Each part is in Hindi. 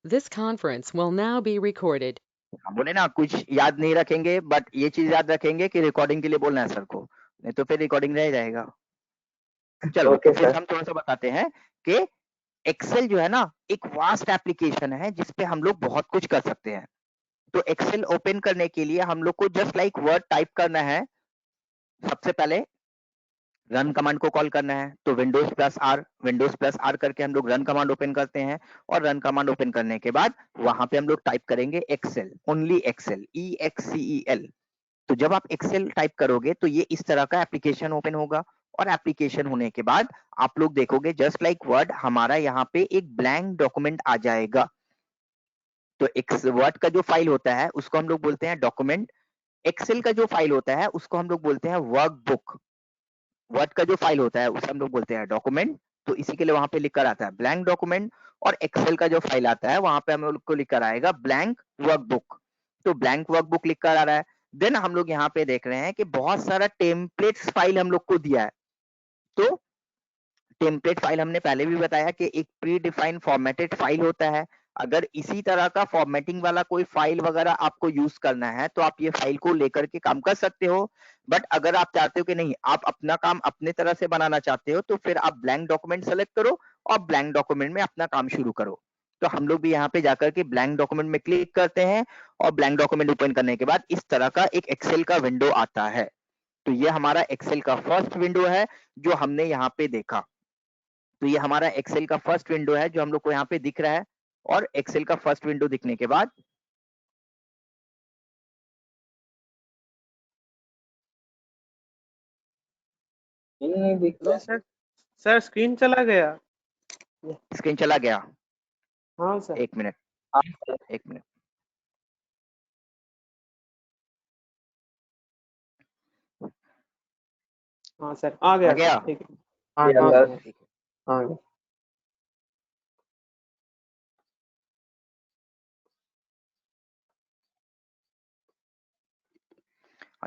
This conference will now be recorded. हम बोले ना कुछ याद नहीं रखेंगे, बट ये चीज याद रखेंगे कि रिकॉर्डिंग के लिए बोलना है सर को, नहीं तो फिर रिकॉर्डिंग रह जाएगा। चलो ओके फिर सर। हम थोड़ा सा बताते हैं कि एक्सेल जो है ना एक वास्ट एप्लीकेशन है जिसपे हम लोग बहुत कुछ कर सकते हैं। तो एक्सेल ओपन करने के लिए हम लोग को जस्ट लाइक वर्ड टाइप करना है। सबसे पहले रन कमांड को कॉल करना है, तो विंडोज प्लस आर करके हम लोग रन कमांड ओपन करते हैं। और रन कमांड ओपन करने के बाद वहां पे हम लोग टाइप करेंगे एक्सेल, ओनली एक्सेल, EXCEL। तो जब आप एक्सेल टाइप करोगे तो ये इस तरह का एप्लीकेशन ओपन होगा। और एप्लीकेशन होने के बाद आप लोग देखोगे जस्ट लाइक वर्ड हमारा यहाँ पे एक ब्लैंक डॉक्यूमेंट आ जाएगा। तो वर्ड का जो फाइल होता है उसको हम लोग बोलते हैं डॉक्यूमेंट। एक्सेल का जो फाइल होता है उसको हम लोग बोलते हैं वर्कबुक। वर्ड का जो फाइल होता है उसे हम लोग बोलते हैं डॉक्यूमेंट। तो इसी के लिए वहां पे लिख कर आता है ब्लैंक डॉक्यूमेंट। और एक्सेल का जो फाइल आता है वहां पे हम लोग को लिख कर आएगा ब्लैंक वर्कबुक। तो ब्लैंक वर्कबुक लिख कर आ रहा है। देन हम लोग यहाँ पे देख रहे हैं कि बहुत सारा टेम्पलेट्स फाइल हम लोग को दिया है। तो टेम्पलेट फाइल हमने पहले भी बताया कि एक प्री डिफाइंड फॉर्मेटेड फाइल होता है। अगर इसी तरह का फॉर्मेटिंग वाला कोई फाइल वगैरह आपको यूज करना है तो आप ये फाइल को लेकर के काम कर सकते हो। बट अगर आप चाहते हो कि नहीं आप अपना काम अपने तरह से बनाना चाहते हो तो फिर आप ब्लैंक डॉक्यूमेंट सेलेक्ट करो और ब्लैंक डॉक्यूमेंट में अपना काम शुरू करो। तो हम लोग भी यहाँ पे जाकर के ब्लैंक डॉक्यूमेंट में क्लिक करते हैं और ब्लैंक डॉक्यूमेंट ओपन करने के बाद इस तरह का एक एक्सेल का विंडो आता है। तो ये हमारा एक्सेल का फर्स्ट विंडो है जो हमने यहाँ पे देखा। तो ये हमारा एक्सेल का फर्स्ट विंडो है जो हम लोग को यहाँ पे दिख रहा है। और एक्सेल का फर्स्ट विंडो दिखने के बाद नहीं दिख रहा हेलो सर। सर स्क्रीन चला गया। स्क्रीन चला गया। हाँ सर। एक मिनट, हाँ सर। एक मिनट। हाँ सर आ गया आ गया? सर, ठीक है। हाँ गया हाँ सर। सर, ठीक है। आ गया।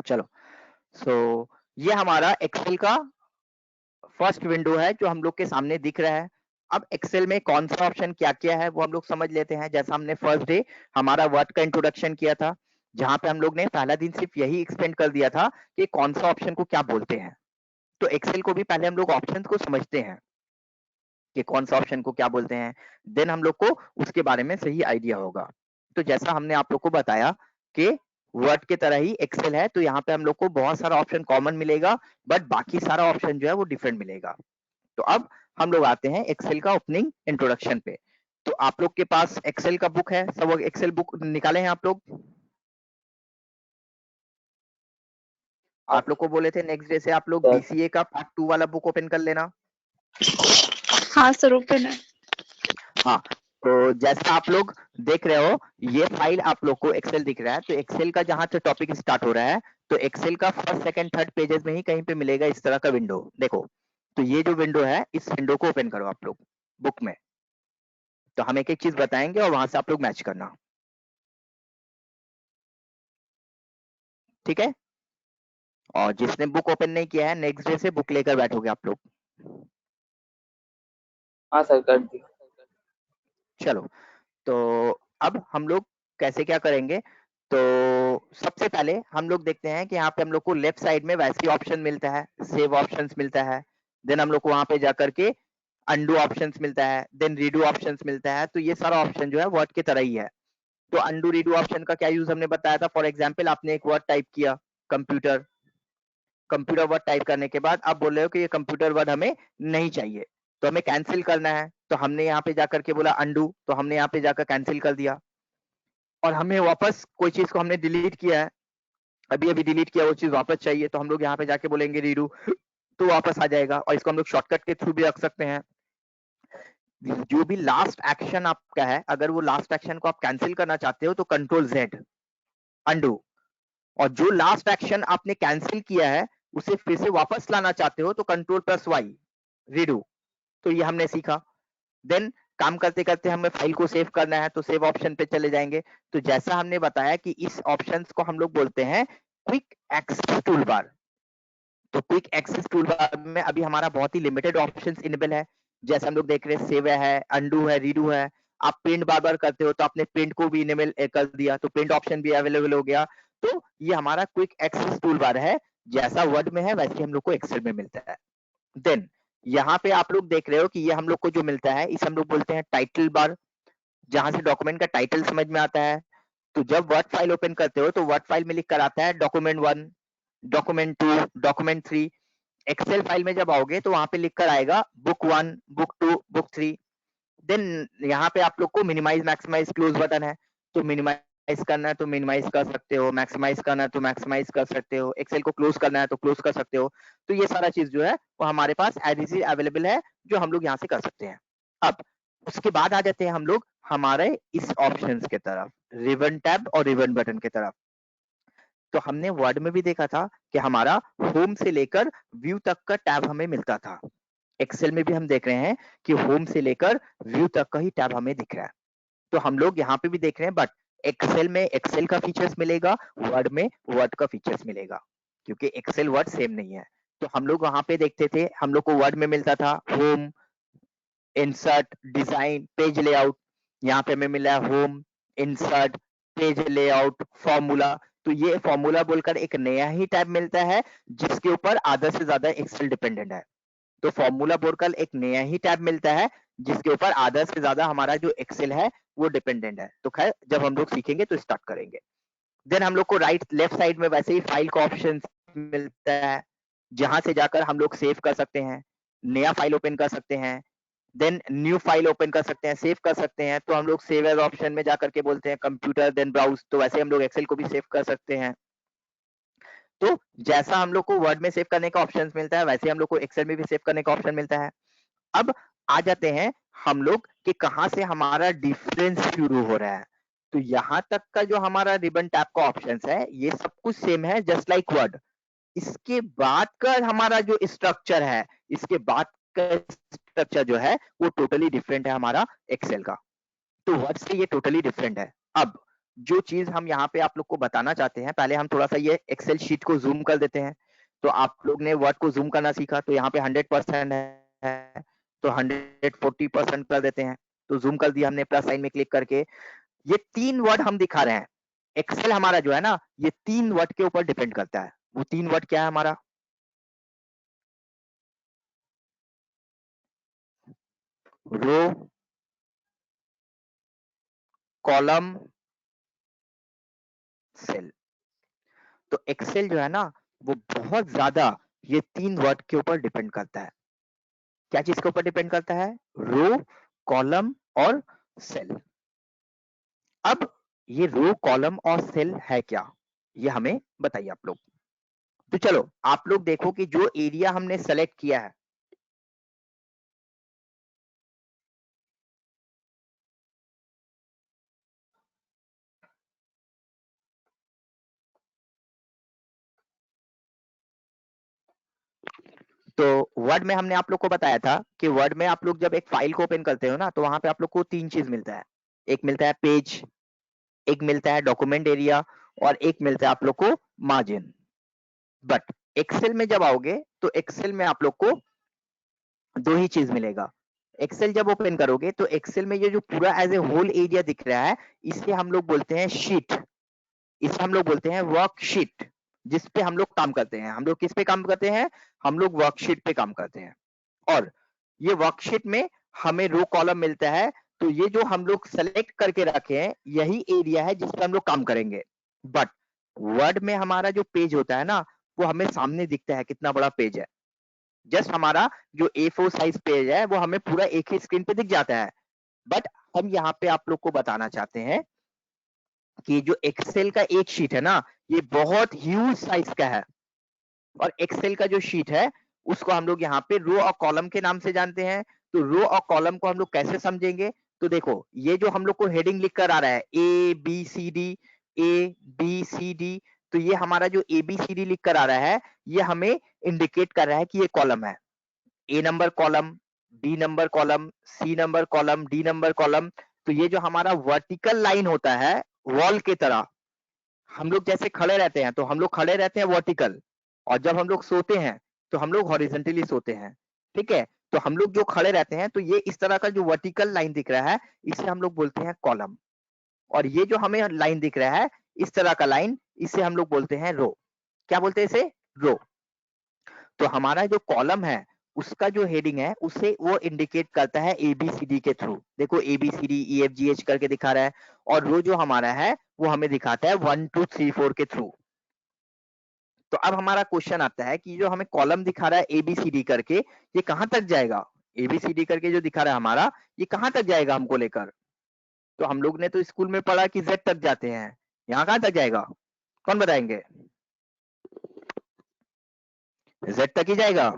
चलो सो ये हमारा एक्सेल का फर्स्ट विंडो है जो हम लोग के सामने दिख रहा है। अब एक्सेल में कौन सा ऑप्शन क्या क्या है वो हम लोग समझ लेते हैं। जैसा हमने फर्स्ट डे हमारा वर्ड का इंट्रोडक्शन किया था, जहां पे हम लोग ने पहला दिन सिर्फ यही एक्सप्लेन कर दिया था कि कौन सा ऑप्शन को क्या बोलते हैं। तो एक्सेल को भी पहले हम लोग ऑप्शन को समझते हैं कि कौन सा ऑप्शन को क्या बोलते हैं। देन हम लोग को उसके बारे में सही आइडिया होगा। तो जैसा हमने आप लोग को बताया कि वर्ड के तरह ही एक्सेल है, तो यहाँ पे हम लोग को बहुत सारा ऑप्शन कॉमन मिलेगा बट बाकी सारा ऑप्शन जो है वो डिफरेंट मिलेगा। तो अब हम लोग आते हैं एक्सेल का ओपनिंग इंट्रोडक्शन पे। तो आप लोग के पास एक्सेल का बुक है, सब एक्सेल बुक निकाले हैं आप लोग? आप लोग को बोले थे नेक्स्ट डे से आप लोग सर। BCA का पार्ट 2 वाला बुक ओपन कर लेना। हाँ सर ओपन है। हाँ, तो जैसा आप लोग देख रहे हो ये फाइल आप लोग को एक्सेल दिख रहा है। तो एक्सेल का जहां से टॉपिक स्टार्ट हो रहा है तो एक्सेल का फर्स्ट सेकंड थर्ड पेजेस में ही कहीं पे मिलेगा इस तरह का विंडो। देखो, तो ये जो विंडो है इस विंडो को ओपन करो आप लोग बुक में। तो हम एक एक चीज बताएंगे और वहां से आप लोग मैच करना, ठीक है? और जिसने बुक ओपन नहीं किया है नेक्स्ट डे से बुक लेकर बैठोगे आप लोग। हाँ सर कर दी। चलो, तो अब हम लोग कैसे क्या करेंगे। तो सबसे पहले हम लोग देखते हैं कि यहाँ पे हम लोग को लेफ्ट साइड में वैसे ऑप्शन मिलता है, सेव ऑप्शंस मिलता है। देन हम लोग को वहां पे जाकर के अंडू ऑप्शंस मिलता है, देन रीडू ऑप्शंस मिलता है। तो ये सारा ऑप्शन जो है वर्ड की तरह ही है। तो अंडू रीडू ऑप्शन का क्या यूज हमने बताया था। फॉर एग्जाम्पल आपने एक वर्ड टाइप किया कंप्यूटर, कंप्यूटर वर्ड टाइप करने के बाद आप बोल रहे हो कि ये कंप्यूटर वर्ड हमें नहीं चाहिए, तो हमें कैंसिल करना है। तो हमने यहाँ पे जाकर के बोला अंडू, तो हमने यहाँ पे जाकर कैंसिल कर दिया। और हमें वापस कोई चीज को हमने डिलीट किया है, अभी अभी डिलीट किया, वो चीज वापस चाहिए, तो हम लोग यहाँ पे जाके बोलेंगे रीडू, तो वापस आ जाएगा। और इसको हम लोग शॉर्टकट के थ्रू भी रख सकते हैं। जो भी लास्ट एक्शन आपका है, अगर वो लास्ट एक्शन को आप कैंसिल करना चाहते हो तो Ctrl Z अंडू। और जो लास्ट एक्शन आपने कैंसिल किया है उसे फिर से वापस लाना चाहते हो तो Ctrl+Y रीडू। तो ये हमने सीखा। देन काम करते करते हमें फाइल को सेव करना है तो सेव ऑप्शन पे चले जाएंगे। तो जैसा हमने बताया कि इस ऑप्शंस को हम लोग बोलते हैं क्विक एक्सेस टूलबार। तो क्विक एक्सेस टूलबार में अभी हमारा बहुत ही लिमिटेड ऑप्शंस इनेबल है। जैसे हम लोग देख रहे हैं सेव है, अंडू है, रीडू है। आप प्रिंट बार बार करते हो तो आपने प्रिंट को भी इनेबल कर दिया, तो प्रिंट ऑप्शन भी अवेलेबल हो गया। तो ये हमारा क्विक एक्सेस टूल बार है, जैसा वर्ड में है वैसे हम लोग को एक्सेल में मिलता है। देन यहाँ पे आप लोग देख रहे हो कि ये हम लोग को जो मिलता है इसे हम लोग बोलते हैं टाइटल बार, जहां से डॉक्यूमेंट का टाइटल समझ में आता है। तो जब वर्ड फाइल ओपन करते हो तो वर्ड फाइल में लिख कर आता है document 1, document 2, document 3। Excel file में जब आओगे तो वहां पे लिख कर आएगा बुक 1, बुक 2, बुक 3। देन यहाँ पे आप लोग को मिनिमाइज मैक्सिमाइज क्लोज बटन है, तो मिनिमाइज करना है तो मिनिमाइज कर सकते हो, मैक्सिमाइज करना है तो मैक्सिमाइज कर सकते हो, एक्सेल को क्लोज करना है तो क्लोज कर सकते हो। तो ये सारा चीज जो है वो हमारे पास एज इज अवेलेबल है, जो हम लोग यहाँ से कर सकते हैं। अब उसके बाद आ जाते हैं हम लोग हमारे इस ऑप्शंस के तरफ, रिबन टैब और रिबन बटन के तरफ। तो हमने वर्ड में भी देखा था कि हमारा होम से लेकर व्यू तक का टैब हमें मिलता था। एक्सेल में भी हम देख रहे हैं कि होम से लेकर व्यू तक का ही टैब हमें दिख रहा है। तो हम लोग यहाँ पे भी देख रहे हैं, बट एक्सेल में एक्सेल का फीचर्स मिलेगा, वर्ड में वर्ड का फीचर्स मिलेगा, क्योंकि एक्सेल वर्ड सेम नहीं है। तो हम लोग वहां पे देखते थे, हम लोग को वर्ड में मिलता था home, insert, design, page layout. यहाँ पे हमें मिला है home, insert, page layout, formula. तो ये फॉर्मूला बोलकर एक नया ही टैब मिलता है जिसके ऊपर आधा से ज्यादा एक्सेल डिपेंडेंट है। तो फॉर्मूला बोलकर एक नया ही टैब मिलता है जिसके ऊपर आधा से ज्यादा हमारा जो एक्सेल है वो डिपेंडेंट है। तो खैर जब हम लोग सीखेंगे तो स्टार्ट करेंगे। देन हम लोग को राइट लेफ्ट साइड में वैसे ही फाइल का ऑप्शन मिलता है, जहां से जाकर हम लोग सेव कर सकते हैं, नया फाइल ओपन कर सकते हैं, देन न्यू फाइल ओपन कर सकते हैं, सेव कर सकते हैं। तो हम लोग सेव एज ऑप्शन में जाकर के बोलते हैं कंप्यूटर देन ब्राउज। तो वैसे हम लोग एक्सेल को भी सेव कर सकते हैं। तो जैसा हम लोग को वर्ड में सेव करने का ऑप्शन मिलता है वैसे हम लोग को एक्सेल में भी सेव करने का ऑप्शन मिलता है। अब आ जाते हैं हम लोग कि कहां से हमारा डिफरेंस शुरू हो रहा है। तो यहां तक का जो हमारा रिबन टैब का ऑप्शन है ये सब कुछ सेम है, जस्ट लाइक वर्ड। इसके बाद का हमारा जो स्ट्रक्चर है, इसके बाद का स्ट्रक्चर जो है वो टोटली डिफरेंट है हमारा एक्सेल का। तो वर्ड से ये टोटली डिफरेंट है। अब जो चीज हम यहाँ पे आप लोग को बताना चाहते हैं, पहले हम थोड़ा सा ये एक्सेल शीट को जूम कर देते हैं। तो आप लोग ने वर्ड को जूम करना सीखा, तो यहाँ पे 100% है, तो 140% कर देते हैं। तो जूम कर दिया हमने प्लस साइन में क्लिक करके। ये 3 वर्ड हम दिखा रहे हैं। एक्सेल हमारा जो है ना ये 3 वर्ड के ऊपर डिपेंड करता है। वो 3 वर्ड क्या है हमारा? रो, कॉलम, सेल। तो एक्सेल जो है ना वो बहुत ज्यादा ये 3 वर्ड के ऊपर डिपेंड करता है। क्या चीज के ऊपर डिपेंड करता है? रो, कॉलम और सेल। अब ये रो, कॉलम और सेल है क्या, ये हमें बताइए आप लोग। तो चलो आप लोग देखो कि जो एरिया हमने सेलेक्ट किया है, तो वर्ड में हमने आप लोग को बताया था कि वर्ड में आप लोग जब एक फाइल को ओपन करते हो ना तो वहां पे आप लोग को 3 चीज मिलता है। एक मिलता है पेज, एक मिलता है डॉक्यूमेंट एरिया और एक मिलता है आप लोग को मार्जिन। बट एक्सेल में जब आओगे तो एक्सेल में आप लोग को 2 ही चीज मिलेगा। एक्सेल जब ओपन करोगे तो एक्सेल में ये जो पूरा एज ए होल एरिया दिख रहा है इसे हम लोग बोलते हैं शीट, इसे हम लोग बोलते हैं वर्कशीट, जिस पे हम लोग काम करते हैं। हम लोग किस पे काम करते हैं? हम लोग वर्कशीट पे काम करते हैं। और ये वर्कशीट में हमें रो कॉलम मिलता है। तो ये जो हम लोग सेलेक्ट करके रखे हैं यही एरिया है जिस पे हम लोग काम करेंगे। बट वर्ड में हमारा जो पेज होता है ना वो हमें सामने दिखता है कितना बड़ा पेज है। जस्ट हमारा जो A4 साइज पेज है वो हमें पूरा एक ही स्क्रीन पे दिख जाता है। बट हम यहाँ पे आप लोग को बताना चाहते हैं कि जो एक्सेल का एक शीट है ना ये बहुत ह्यूज साइज का है। और एक्सेल का जो शीट है उसको हम लोग यहाँ पे रो और कॉलम के नाम से जानते हैं। तो रो और कॉलम को हम लोग कैसे समझेंगे? तो देखो ये जो हम लोग को हेडिंग लिख कर आ रहा है ABCD, ABCD, तो ये हमारा जो ABCD लिख कर आ रहा है ये हमें इंडिकेट कर रहा है कि ये कॉलम है। A number column, B number column, C number column, D number column. तो ये जो हमारा वर्टिकल लाइन होता है वॉल के तरह, हम लोग जैसे खड़े रहते हैं तो हम लोग खड़े रहते हैं वर्टिकल, और जब हम लोग सोते हैं तो हम लोग हॉरिजॉन्टली सोते हैं। ठीक है, तो हम लोग जो खड़े रहते हैं तो ये इस तरह का जो वर्टिकल लाइन दिख रहा है इसे हम लोग बोलते हैं कॉलम, और ये जो हमें लाइन दिख रहा है इस तरह का लाइन इसे हम लोग बोलते हैं रो। क्या बोलते हैं इसे? रो। तो हमारा जो कॉलम है उसका जो हेडिंग है उसे वो इंडिकेट करता है ABCD के थ्रू। देखो ABCD EFGH करके दिखा रहा है, और रो जो हमारा है वो हमें दिखाता है 1 2 3 4 के थ्रू। तो अब हमारा क्वेश्चन आता है कि जो हमें कॉलम दिखा रहा है ABCD करके, ये कहां तक जाएगा? ABCD करके जो दिखा रहा है हमारा, ये कहां तक जाएगा हमको लेकर? तो हम लोग ने तो स्कूल में पढ़ा कि Z तक जाते हैं, यहाँ कहां तक जाएगा? कौन बताएंगे? Z तक ही जाएगा?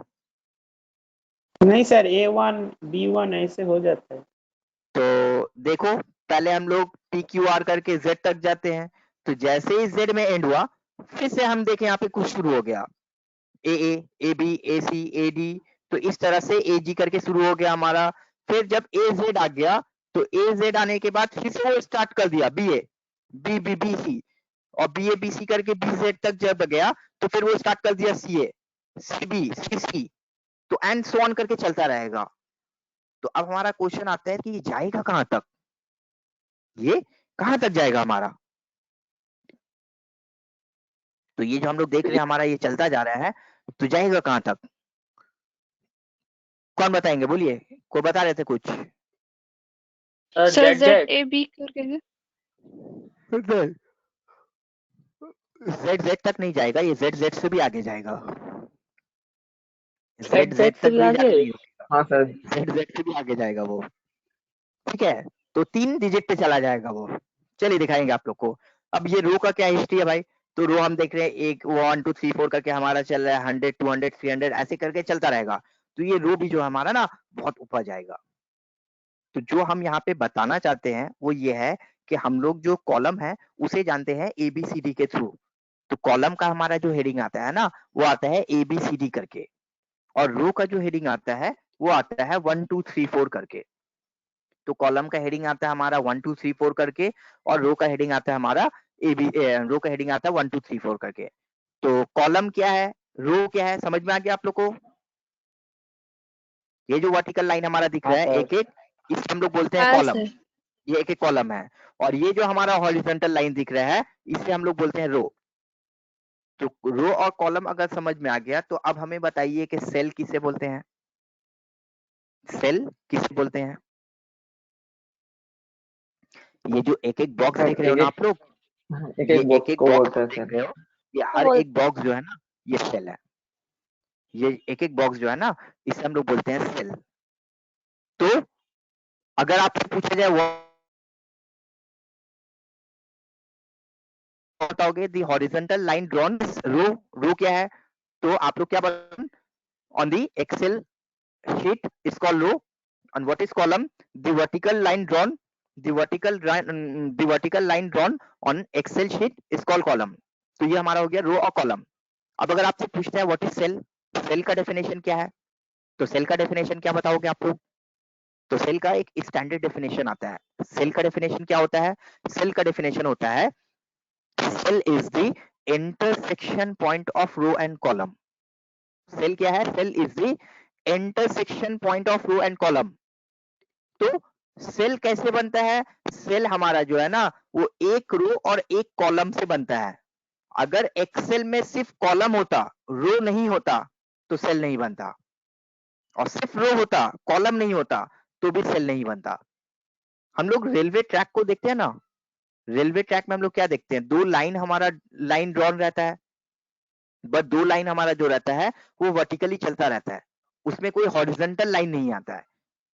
नहीं सर, A1 B1 ऐसे हो जाता है। तो देखो पहले हम लोग PQR करके Z तक जाते हैं, तो जैसे ही Z में एंड हुआ फिर से हम देखें यहाँ पे कुछ शुरू हो गया, AA AB AC AD, तो इस तरह से AG करके शुरू हो गया हमारा। फिर जब AZ आ गया तो AZ आने के बाद फिर से वो स्टार्ट कर दिया BA BB BC, और BA BC करके BZ तक जब गया तो फिर वो स्टार्ट कर दिया CA CB CC, तो एंड सो ऑन करके चलता रहेगा। तो अब हमारा क्वेश्चन आता है कि ये जाएगा कहां तक? ये कहां तक जाएगा हमारा? तो ये जो हम लोग देख रहे हैं हमारा ये चलता जा रहा है, तो जाएगा कहां तक? कौन बताएंगे? बोलिए, कोई बता रहे थे कुछ? सर Z Z ZAB करके है। Z तक नहीं जाएगा, ये Z से भी आगे जाएगा। Z Z से तक भी भी आगे? जाके नहीं रुकेगा, हाँ सर। Z से भी आगे जाएगा वो। ठीक है, तो 3 डिजिट पे चला जाएगा वो। चलिए दिखाएंगे आप लोग को। अब ये रो का क्या हिस्ट्री है भाई? तो रो हम देख रहे हैं 1 1 2 3 4 करके हमारा चल रहा है, 100 200 300 ऐसे करके चलता रहेगा। तो ये रो भी जो हमारा ना बहुत ऊपर जाएगा। तो जो हम यहाँ पे बताना चाहते हैं वो ये है कि हम लोग जो कॉलम है उसे जानते हैं ABCD के थ्रू। तो कॉलम का हमारा जो हेडिंग आता है ना वो आता है ABCD करके, और रो का जो हेडिंग आता है वो आता है 1 2 3 4 करके। तो कॉलम का हेडिंग आता है हमारा 1 2 3 4 करके, और रो का हेडिंग आता है हमारा रो का हेडिंग आता है 1 2 3 4 करके। तो कॉलम क्या है, रो क्या है, समझ में आ गया आप लोग को? ये जो वर्टिकल लाइन हमारा दिख रहा है एक एक, इसे हम लोग बोलते हैं हाँ कॉलम। सर। ये एक एक कॉलम है, और ये जो हमारा हॉरिजॉन्टल लाइन दिख रहा है इसे हम लोग बोलते हैं रो। तो रो और कॉलम अगर समझ में आ गया तो अब हमें बताइए कि सेल किसे बोलते हैं? सेल किसे बोलते हैं? ये जो एक एक बॉक्स देख रहे हो ना आप लोग, एक ये एक एक बॉक्स एक को बॉक्स बोलते हैं देख सर। रहे हो, ये हर एक बॉक्स जो है ना ये सेल है। ये एक एक बॉक्स जो है ना इसे हम लोग बोलते हैं सेल। तो अगर आपसे पूछा जाए what बताओगे? The horizontal line drawn row, row क्या है? तो आप लोग क्या बताओगे? On the Excel sheet is called row, and what is column? The vertical line drawn, the vertical line drawn on Excel sheet is called column. तो ये हमारा हो गया रो और कॉलम। अब अगर आपसे पूछता है व्हाट इज सेल, सेल का डेफिनेशन क्या है? तो सेल का डेफिनेशन क्या बताओगे आप लोग? तो सेल का एक स्टैंडर्ड डेफिनेशन आता है। सेल का डेफिनेशन क्या होता है? सेल का डेफिनेशन होता है cell is the intersection point of row and column. Cell क्या है? Cell is the intersection point of row and column. तो सेल कैसे बनता है? सेल हमारा जो है ना वो एक रो और एक कॉलम से बनता है। अगर एक्सेल में सिर्फ कॉलम होता, रो नहीं होता, तो सेल नहीं बनता, और सिर्फ रो होता कॉलम नहीं होता तो भी सेल नहीं बनता। हम लोग रेलवे ट्रैक को देखते हैं ना, रेलवे ट्रैक में हम लोग क्या देखते हैं? दो लाइन हमारा लाइन ड्रॉन रहता है, बस दो लाइन हमारा जो रहता है वो वर्टिकली चलता रहता है, उसमें कोई हॉरिजॉन्टल लाइन नहीं आता है।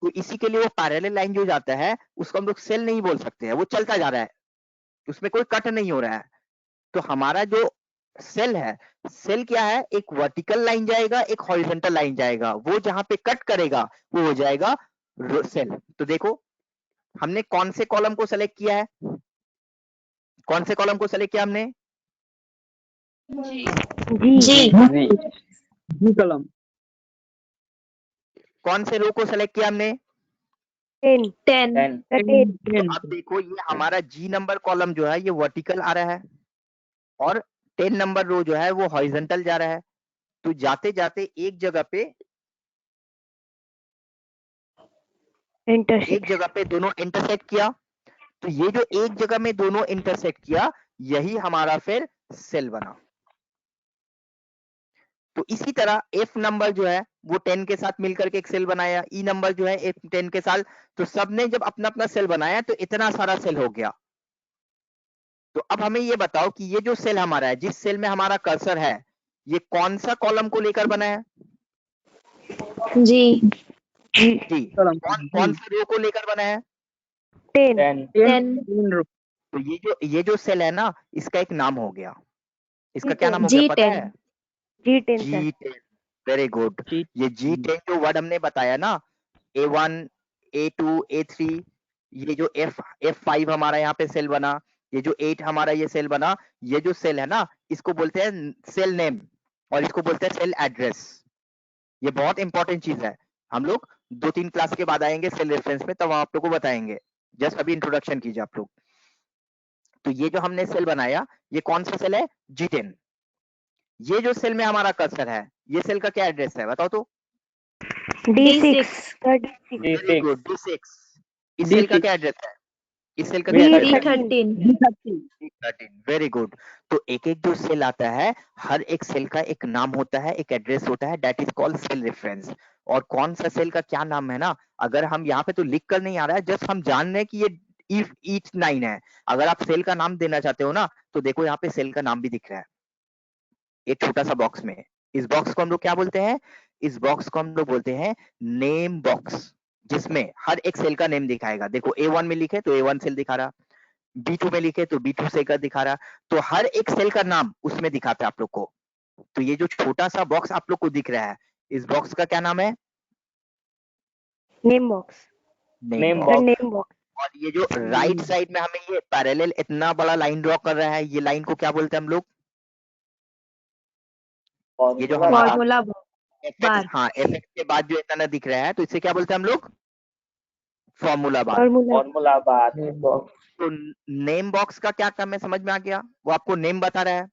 तो इसी के लिए वो पैरेलल लाइन जो जाता है उसको हम लोग सेल नहीं बोल सकते हैं, वो चलता जा रहा है, उसमें कोई कट नहीं हो रहा है। तो हमारा जो सेल है, सेल क्या है? एक वर्टिकल लाइन जाएगा, एक हॉरिजॉन्टल लाइन जाएगा, वो जहां पे कट करेगा वो हो जाएगा सेल। तो देखो हमने कौन से कॉलम को सेलेक्ट किया है? कौन से कॉलम को सेलेक्ट किया हमने? जी। जी कलम। कौन से रो को सेलेक्ट किया हमने? 10 तो अब देखो ये हमारा जी नंबर कॉलम जो है ये वर्टिकल आ रहा है, और 10 नंबर रो जो है वो हॉरिजॉन्टल जा रहा है। तो जाते जाते एक जगह पे एक इंटरसेक्ट जगह पे दोनों इंटरसेक्ट किया, तो ये जो एक जगह में दोनों इंटरसेक्ट किया यही हमारा फिर सेल बना। तो इसी तरह एफ नंबर जो है वो 10 के साथ मिलकर के एक सेल बनाया, ई नंबर जो है एफ 10 के साथ, तो सबने जब अपना अपना सेल बनाया तो इतना सारा सेल हो गया। तो अब हमें ये बताओ कि ये जो सेल हमारा है, जिस सेल में हमारा कर्सर है, ये कौन सा कॉलम को लेकर बना है? जी जी, कौन सा रो को लेकर बना है? 10 तो ये जो सेल है ना, इसका एक नाम हो गया, इसका क्या नाम हो गया पता है? G10 sir G10। Very good. ये G10 जो वर्ड हमने बताया ना, A1 A2 A3, ये जो F5 हमारा यहाँ पे सेल बना, ये जो 8 हमारा ये सेल बना, ये जो सेल है ना, इसको बोलते हैं सेल नेम और इसको बोलते हैं सेल एड्रेस। ये बहुत इंपॉर्टेंट चीज है, हम लोग 2-3 क्लास के बाद आएंगे सेल रेफरेंस में, तब आप लोग को बताएंगे, जस्ट अभी इंट्रोडक्शन कीजिए आप लोग। तो ये जो हमने सेल बनाया, ये कौन सा सेल है? G10। ये जो सेल में हमारा कर्सर है, ये सेल का क्या एड्रेस है बताओ तो? D6 sir D6 very good, D6। इस सेल का क्या एड्रेस है? इस सेल का क्या एड्रेस है? D13 very good. तो एक एक जो सेल आता है, हर एक सेल का एक नाम होता है, एक एड्रेस होता है, that is called cell reference. और कौन सा सेल का क्या नाम है ना, अगर हम यहाँ पे तो लिख कर नहीं आ रहा है, जस्ट हम जान रहे हैं कि ये ईच 9 है। अगर आप सेल का नाम देना चाहते हो ना, तो देखो यहाँ पे सेल का नाम भी दिख रहा है एक छोटा सा बॉक्स में। इस बॉक्स को हम लोग क्या बोलते हैं? इस बॉक्स को हम लोग बोलते हैं नेम बॉक्स, जिसमें हर एक सेल का नेम दिखाएगा। देखो A1 में लिखे तो A1 सेल दिखा रहा, B2 में लिखे तो B2 सेल का दिखा रहा, तो हर एक सेल का नाम उसमें दिखाता है आप लोग को। तो ये जो छोटा सा बॉक्स आप लोग को दिख रहा है, इस बॉक्स का क्या नाम है? Name box name sir box. Name box और ये जो राइट साइड में हमें ये पैरेलल इतना बड़ा लाइन ड्रॉ कर रहा है, ये लाइन को क्या बोलते हैं हम लोग? ये जो हमारा फॉर्मूला एफएक्स, हाँ एफएक्स के बाद जो इतना दिख रहा है, तो इसे क्या बोलते हैं हम लोग? Formula bar. फॉर्मूला बार तो नेम बॉक्स का क्या काम है समझ में आ गया? वो आपको नेम बता रहा है।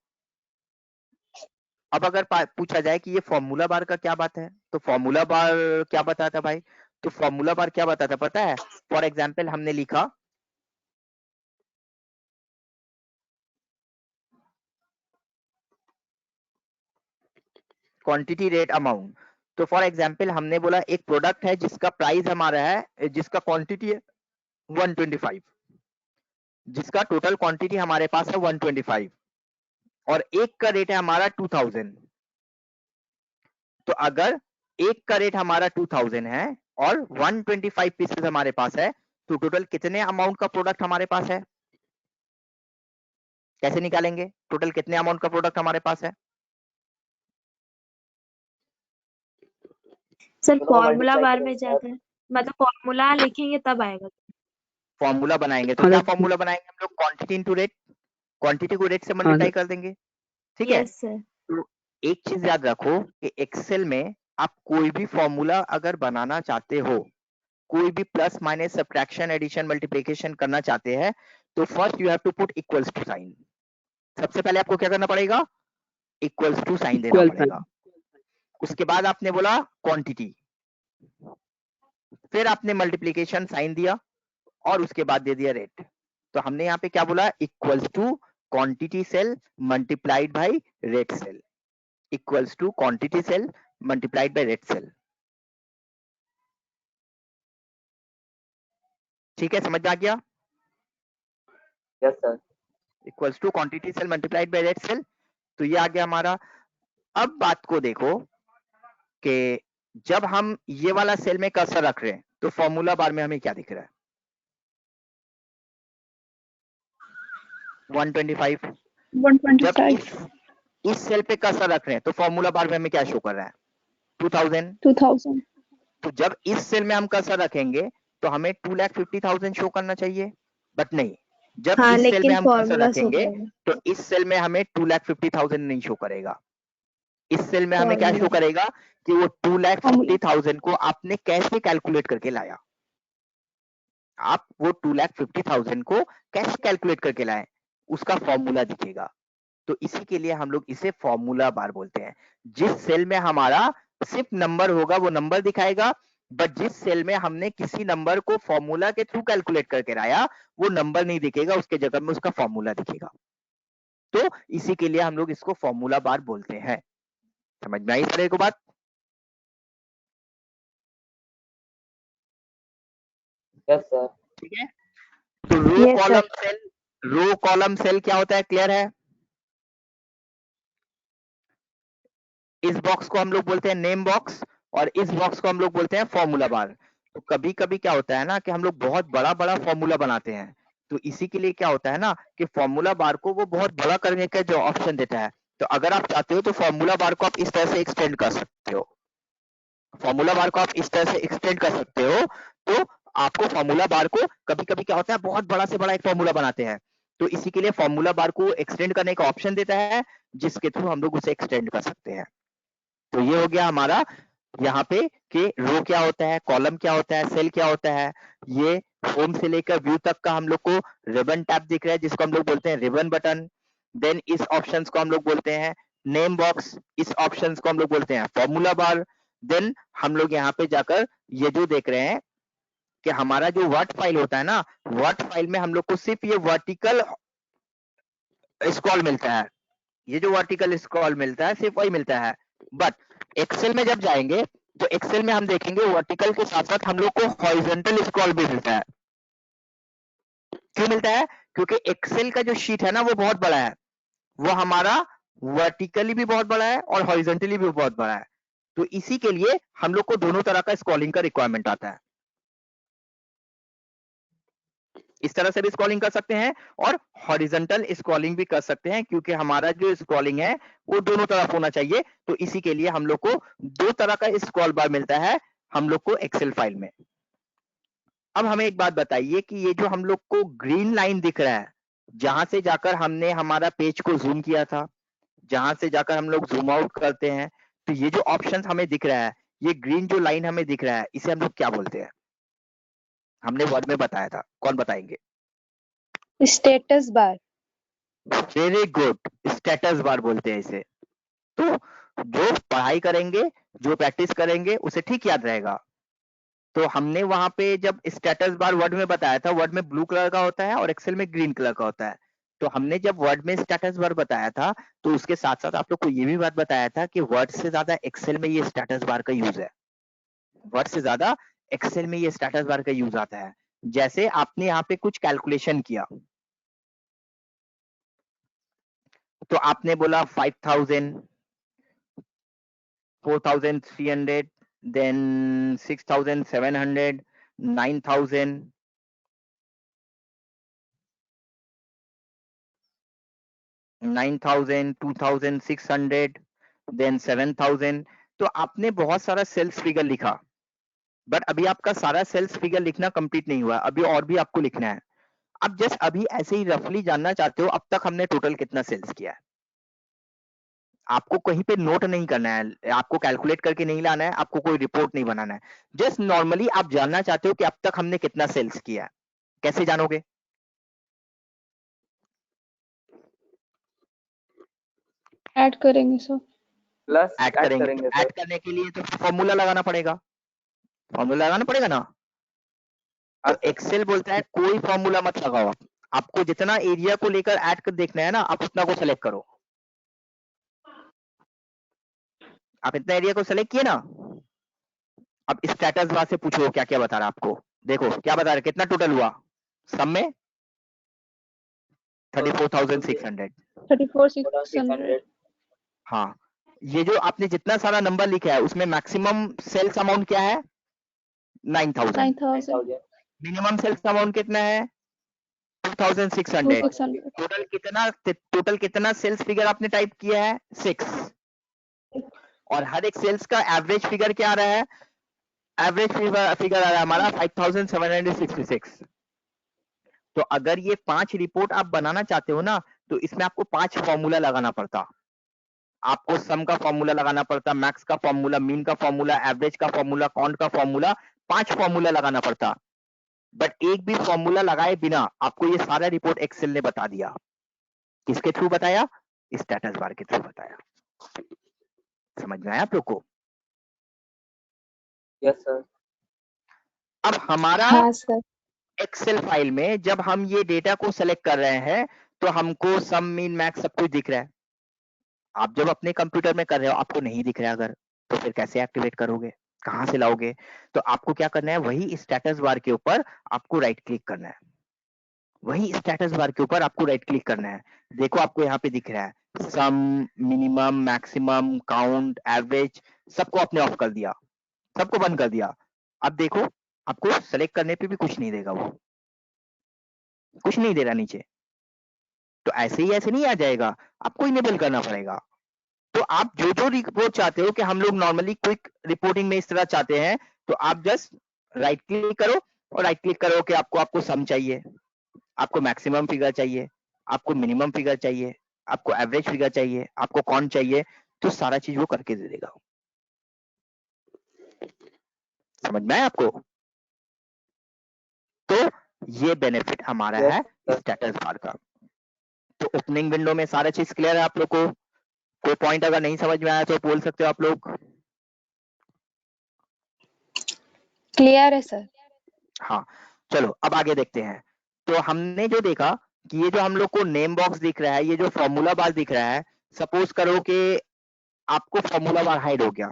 अब अगर पूछा जाए कि ये फॉर्मूला बार का क्या बात है, तो फॉर्मूला बार क्या बताता है भाई? तो फॉर्मूला बार क्या बताता है पता है? फॉर एग्जाम्पल हमने लिखा क्वांटिटी रेट अमाउंट, तो फॉर एग्जाम्पल हमने बोला एक प्रोडक्ट है जिसका प्राइस हमारा है, जिसका क्वांटिटी है 125, जिसका टोटल क्वांटिटी हमारे पास है 125 और एक का रेट है हमारा 2000। तो अगर एक का रेट हमारा 2000 है और 125 पीसेस हमारे पास है, तो टोटल कितने अमाउंट का प्रोडक्ट हमारे पास है? कैसे निकालेंगे टोटल कितने अमाउंट का प्रोडक्ट हमारे पास है? सर फॉर्मूला बार में जाकर मतलब फॉर्मूला लिखेंगे तब आएगा। फॉर्मूला बनाएंगे तो क्या फॉर्मूला बनाएंगे हम लोग? क्वांटिटी इनटू रेट, क्वांटिटी को रेट से मल्टीप्लाई कर देंगे, ठीक है? Yes sir. तो एक चीज याद रखो कि एक्सेल में आप कोई भी फॉर्मूला अगर बनाना चाहते हो, कोई भी plus minus subtraction addition multiplication करना चाहते हैं, तो first you have to put equals to sign. सबसे पहले आपको क्या करना पड़ेगा? इक्वल्स टू साइन देना पड़ेगा। उसके बाद आपने बोला क्वांटिटी, फिर आपने मल्टीप्लिकेशन साइन दिया और उसके बाद दे दिया रेट। तो हमने यहाँ पे क्या बोला? Equals to quantity cell multiplied by rate cell, equals to quantity cell multiplied by rate cell. ठीक है, समझ में आ गया? Yes sir. Equals to quantity cell multiplied by rate cell. तो ये आ गया हमारा। अब बात को देखो कि जब हम ये वाला सेल में कर्सर रख रहे हैं, तो फॉर्मूला बार में हमें क्या दिख रहा है? 125। जब इस सेल पे कर्सर रख रहे हैं, तो फॉर्मूला बार में हमें क्या शो कर रहा है? 2000। तो जब इस सेल में हम कर्सर रखेंगे तो हमें 2,50,000 शो करना चाहिए, बट नहीं, जब हाँ, इस सेल में लेकिन हम कर्सर फॉर्मूला शो रखेंगे करेगा। तो इस सेल में हमें 2,50,000 नहीं शो करेगा। इस सेल में हमें क्या शो करेगा कि वो 2,50,000 को आपने कैसे कैलकुलेट करके लाया। आप वो 2,50,000 को कैसे कैलकुलेट करके लाए, उसका फॉर्मूला दिखेगा। तो इसी के लिए हम लोग इसे फॉर्मूला बार बोलते हैं। जिस सेल में हमारा सिर्फ नंबर होगा वो नंबर दिखाएगा, बट जिस सेल में हमने किसी नंबर को फॉर्मूला के थ्रू कैलकुलेट करके लाया वो नंबर नहीं दिखेगा, उसके जगह में उसका फॉर्मूला दिखेगा। तो इसी के लिए हम लोग इसको फॉर्मूला बार बोलते हैं। समझ में आई सारे को बात? Yes sir. ठीक है, तो row Yes, column sir. Cell, row column cell क्या होता है, क्लियर है? इस बॉक्स को हम लोग बोलते हैं नेम बॉक्स और इस बॉक्स को हम लोग बोलते हैं फॉर्मूला बार। तो कभी कभी क्या होता है ना कि हम लोग बहुत बड़ा बड़ा फॉर्मूला बनाते हैं, तो इसी के लिए क्या होता है ना कि फॉर्मूला बार को वो बहुत बड़ा करने का जो ऑप्शन देता है, तो अगर आप चाहते हो तो फॉर्मूला बार को आप इस तरह से एक्सटेंड कर सकते हो, फॉर्मूला बार को आप इस तरह से एक्सटेंड कर सकते हो। तो आपको फॉर्मूला बार को कभी कभी क्या होता है बहुत बड़ा से बड़ा एक फॉर्मूला बनाते हैं, तो इसी के लिए फॉर्मूला बार को एक्सटेंड करने का ऑप्शन देता है, जिसके थ्रू हम लोग उसे एक्सटेंड कर सकते हैं। तो ये हो गया हमारा यहाँ पे कि रो क्या होता है, कॉलम क्या होता है, सेल क्या होता है। ये होम से लेकर व्यू तक का हम लोग को रिबन टैब दिख रहा है, जिसको हम लोग बोलते हैं रिबन बटन। देन इस ऑप्शंस को हम लोग बोलते हैं नेम बॉक्स, इस ऑप्शंस को हम लोग बोलते हैं फॉर्मूला बार। देन हम लोग यहाँ पे जाकर ये जो देख रहे हैं कि हमारा जो वर्ड फाइल होता है ना, वर्ड फाइल में हम लोग को सिर्फ ये वर्टिकल स्क्रॉल मिलता है, ये जो वर्टिकल स्क्रॉल मिलता है सिर्फ वही मिलता है। बट एक्सेल में जब जाएंगे तो एक्सेल में हम देखेंगे वर्टिकल के साथ साथ हम लोग को हॉरिजॉन्टल स्क्रॉल भी मिलता है। क्यों मिलता है? क्योंकि एक्सेल का जो शीट है ना वो बहुत बड़ा है, वो हमारा वर्टिकली भी बहुत बड़ा है और हॉरिजॉन्टली भी बहुत बड़ा है, तो इसी के लिए हम लोग को दोनों तरह का स्क्रॉलिंग का रिक्वायरमेंट आता है। इस तरह से भी स्क्रॉलिंग कर सकते हैं और हॉरिजॉन्टल स्क्रॉलिंग भी कर सकते हैं, क्योंकि हमारा जो स्क्रॉलिंग है वो दोनों तरफ होना चाहिए, तो इसी के लिए हम लोग को दो तरह का स्क्रॉल बार मिलता है हम लोग को एक्सेल फाइल में। अब हमें एक बात बताइए कि ये जो हम लोग को ग्रीन लाइन दिख रहा है, जहां से जाकर हमने हमारा पेज को जूम किया था, जहां से जाकर हम लोग जूम आउट करते हैं, तो ये जो ऑप्शन हमें दिख रहा है, ये ग्रीन जो लाइन हमें दिख रहा है, इसे हम लोग क्या बोलते हैं? हमने वर्ड में बताया था, कौन बताएंगे? Status bar. Very good, status bar बोलते हैं इसे। तो जो पढ़ाई करेंगे, जो प्रैक्टिस करेंगे उसे ठीक याद रहेगा। तो हमने वहां पे जब स्टेटस बार वर्ड में बताया था, वर्ड में ब्लू कलर का होता है और एक्सेल में ग्रीन कलर का होता है। तो हमने जब वर्ड में स्टेटस बार बताया था तो उसके साथ साथ आप लोग को ये भी बात बताया था कि वर्ड से ज्यादा एक्सेल में ये स्टेटस बार का यूज है, वर्ड से ज्यादा एक्सेल में ये स्टेटस बार का यूज आता है। जैसे आपने यहाँ पे कुछ कैलकुलेशन किया, तो आपने बोला 5000, 4300, then 6700, 9000, 9000, 2600, then 7000। तो आपने बहुत सारा सेल्स फिगर लिखा, बट अभी आपका सारा सेल्स फिगर लिखना कंप्लीट नहीं हुआ, अभी और भी आपको लिखना है। अब जस्ट अभी ऐसे ही रफली जानना चाहते हो अब तक हमने टोटल कितना सेल्स किया है। आपको कहीं पे नोट नहीं करना है, आपको कैलकुलेट करके नहीं लाना है, आपको कोई रिपोर्ट नहीं बनाना है, जस्ट नॉर्मली आप जानना चाहते हो कि अब तक हमने कितना सेल्स किया है। कैसे जानोगे? ऐड करेंगे सर। प्लस ऐड करेंगे, ऐड करने के लिए तो फॉर्मूला लगाना पड़ेगा, फॉर्मूला लगाना पड़ेगा ना। तो एक्सेल बोलता है कोई फॉर्मूला मत लगाओ, आपको जितना एरिया को लेकर ऐड कर देखना है ना, आप उतना को सेलेक्ट करो। आप इतना एरिया को सेलेक्ट किए ना, अब स्टेटस बार से पूछो क्या क्या बता रहा है आपको। देखो क्या बता रहा है, कितना टोटल हुआ सब में? 34,600। 34,600. हाँ, ये जो आपने जितना सारा नंबर लिखा है उसमें मैक्सिमम सेल्स अमाउंट क्या है? 9,000। 9,000. मिनिमम सेल्स अमाउंट कितना है? 2,600। 2,600. टोटल कितना सेल्स फिगर आपने टाइप किया है? 6। और हर एक सेल्स का एवरेज फिगर क्या आ रहा है? एवरेज फिगर आ रहा है हमारा 5,766। तो अगर ये 5 रिपोर्ट आप बनाना चाहते हो ना, तो इसमें आपको 5 फॉर्मूला लगाना पड़ता। आपको सम का फॉर्मूला लगाना पड़ता, मैक्स का फॉर्मूला, मीन का फॉर्मूला, एवरेज का फॉर्मूला, काउंट का फॉर्मूला, 5 फॉर्मूला लगाना पड़ता। बट एक भी फॉर्मूला लगाए बिना आपको ये सारा रिपोर्ट एक्सेल ने बता दिया। किसके थ्रू बताया? स्टेटस बार के थ्रू बताया। समझ में आया आप लोग को? Yes sir. अब हमारा हाँ सर। एक्सेल फाइल में जब हम ये डेटा को सेलेक्ट कर रहे हैं तो हमको सम मीन मैक्स सब कुछ दिख रहा है। आप जब अपने कंप्यूटर में कर रहे हो आपको नहीं दिख रहा अगर, तो फिर कैसे एक्टिवेट करोगे, कहाँ से लाओगे? तो आपको क्या करना है, वही स्टेटस बार के ऊपर आपको राइट क्लिक करना है, वही स्टेटस बार के ऊपर आपको राइट क्लिक करना है। देखो आपको यहाँ पे दिख रहा है सम, मिनिमम, मैक्सिमम, काउंट, एवरेज, सबको आपने ऑफ कर दिया, सबको बंद कर दिया। अब देखो आपको सेलेक्ट करने पे भी कुछ नहीं देगा, वो कुछ नहीं दे रहा नीचे। तो ऐसे ही ऐसे नहीं आ जाएगा, आपको इनेबल करना पड़ेगा। तो आप जो जो रिपोर्ट चाहते हो कि हम लोग नॉर्मली क्विक रिपोर्टिंग में इस तरह चाहते हैं, तो आप जस्ट राइट क्लिक करो और राइट क्लिक करो कि आपको सम चाहिए, आपको मैक्सिमम फिगर चाहिए, आपको मिनिमम फिगर चाहिए, आपको एवरेज फिगर चाहिए, आपको कौन चाहिए, तो सारा चीज वो करके दे देगा। समझ में आया आपको? तो ये बेनिफिट हमारा Yes, है sir. स्टेटस बार का। तो ओपनिंग विंडो में सारा चीज क्लियर है आप लोग को? कोई पॉइंट अगर नहीं समझ में आया तो बोल सकते हो आप लोग। क्लियर है सर। हाँ चलो अब आगे देखते हैं। तो हमने जो देखा कि ये जो हम लोग को नेम बॉक्स दिख रहा है, ये जो फॉर्मूला बार दिख रहा है, सपोज करो कि आपको फॉर्मूला बार हाइड हो गया,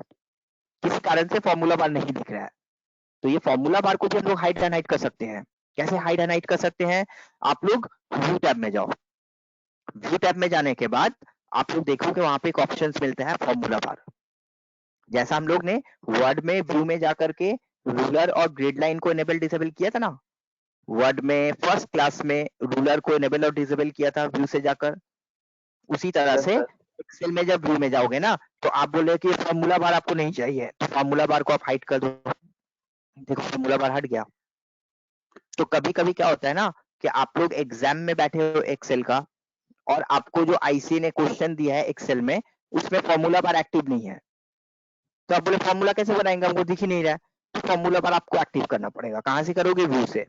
किस कारण से फॉर्मूला बार नहीं दिख रहा है, तो ये फॉर्मूला बार को भी हम लोग हाइड एंड हाइड कर सकते हैं। कैसे हाइड एंड हाइड कर सकते हैं? आप लोग व्यू टैब में जाओ, व्यू टैब में जाने के बाद आप लोग देखो कि वहां पे एक ऑप्शन मिलता है फॉर्मूला बार। जैसा हम लोग ने वर्ड में व्यू में जाकर के रूलर और ग्रिड लाइन को इनेबल डिसेबल किया था ना, वर्ड में फर्स्ट क्लास में रूलर को इनेबल और डिसेबल किया था व्यू से जाकर, उसी तरह Yes, से sir. एक्सेल में जब व्यू में जाओगे ना तो आप बोले कि फॉर्मूला बार आपको नहीं चाहिए, तो फॉर्मूला बार को आप हाइड कर दो। देखो फॉर्मूला बार हट गया। तो कभी कभी क्या होता है ना कि आप लोग एग्जाम में बैठे हो एक्सेल का, और आपको जो आईसी ने क्वेश्चन दिया है एक्सेल में उसमें फॉर्मूला बार एक्टिव नहीं है, तो आप बोले फॉर्मूला कैसे बनाएंगे, हमको दिख ही नहीं रहा है। तो फॉर्मूला बार आपको एक्टिव करना पड़ेगा। कहाँ से करोगे? व्यू से।